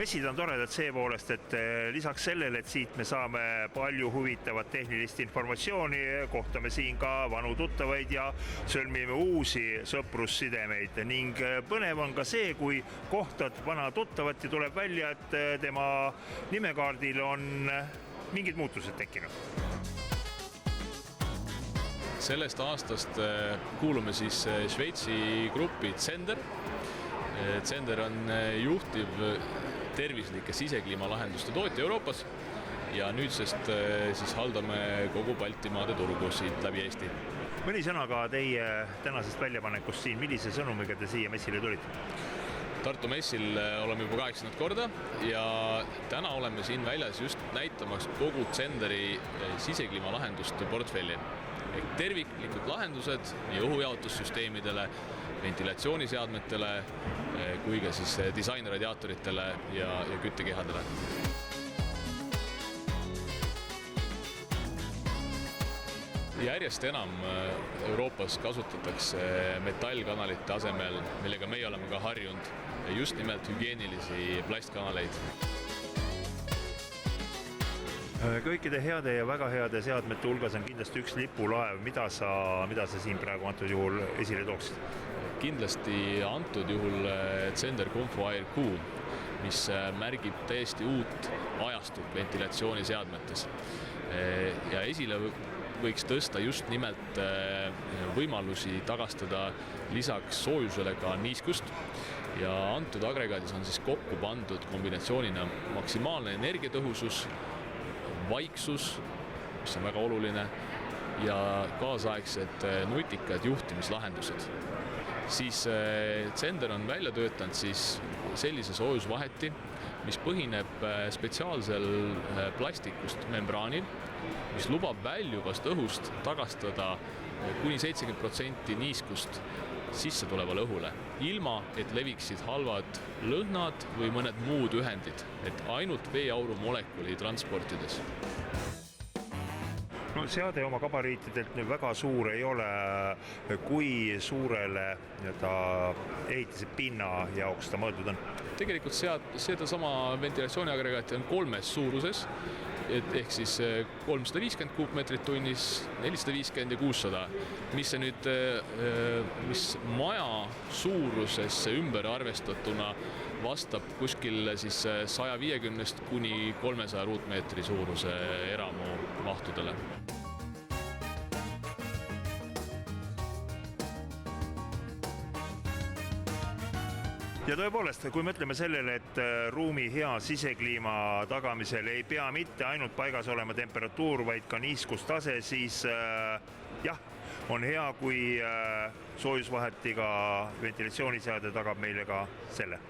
messid on toredad see poolest, et lisaks sellele, et siit me saame palju huvitavat tehnilist informatsiooni, kohtame siin ka vanu tuttavaid ja sõlmime uusi sõprussidemeid ning põnev on ka see, kui kohtad vana tuttavat ja tuleb välja, et tema nimekaardil on mingid muutused tekkinud. Sellest aastast kuulume siis Šveitsi gruppi Zender. Zender on juhtiv tervislike sisekliimalahenduste tootja Euroopas ja nüüdsest siis haldame kogu Baltimaade turgu siit läbi Eesti. Mõni sõna ka teie tänasest väljapanekust siin, millise sõnumiga te siia messile tulite? Tartu messil oleme juba 8. korda ja täna oleme siin väljas just näitamaks kogu Zenderi sisekliimalahenduste portfelli. Terviklikud lahendused nii õhujaotussüsteemidele, ventilatsiooniseadmetele kui ka siis disainradiaatoritele ja küttekehadele. Järjest enam Euroopas kasutatakse metallkanalite asemel, millega meie oleme ka harjunud, just nimelt hügieenilisi plastkanaleid. Kõikide heade ja väga heade seadmete hulgas on kindlasti üks lipulaev. Mida sa siin praegu antud juhul esile tooksid? Kindlasti antud juhul Zender Comfo Air Q, mis märgib täiesti uut ajastut ventilatsiooniseadmetes. Ja esile võiks tõsta just nimelt võimalusi tagastada lisaks soojusele ka niiskust ja antud agregaadis on siis kokku pandud kombinatsioonina maksimaalne energiatõhusus, vaiksus, mis on väga oluline, ja kaasaegsed nutikad juhtimislahendused. Siis Zender on välja töötanud siis sellise soojusvaheti, mis põhineb spetsiaalsel plastikust membraanil, mis lubab väljuvast õhust tagastada kuni 70% niiskust sisse tulevale õhule, ilma et leviksid halvad lõhnad või mõned muud ühendid, et ainult veeauru molekuli transportides. No, seade oma gabariitidelt nüüd väga suur ei ole, kui suurele ehitise pinna jaoks ta mõeldud on? Tegelikult seda sama ventilatsiooniagregaati on 3 suuruses, ehk siis 350 kuupmeetrit tunnis, 450 ja 600, mis maja suurusesse ümber arvestatuna vastab kuskil siis 150 kuni 300 ruutmeetri suuruse eramu mahtudele. Ja tõepoolest, kui mõtleme sellele, et ruumi hea sisekliima tagamisel ei pea mitte ainult paigas olema temperatuur, vaid ka niiskustase, siis jah, on hea, kui soojusvahetiga ventilatsiooniseade tagab meile ka selle.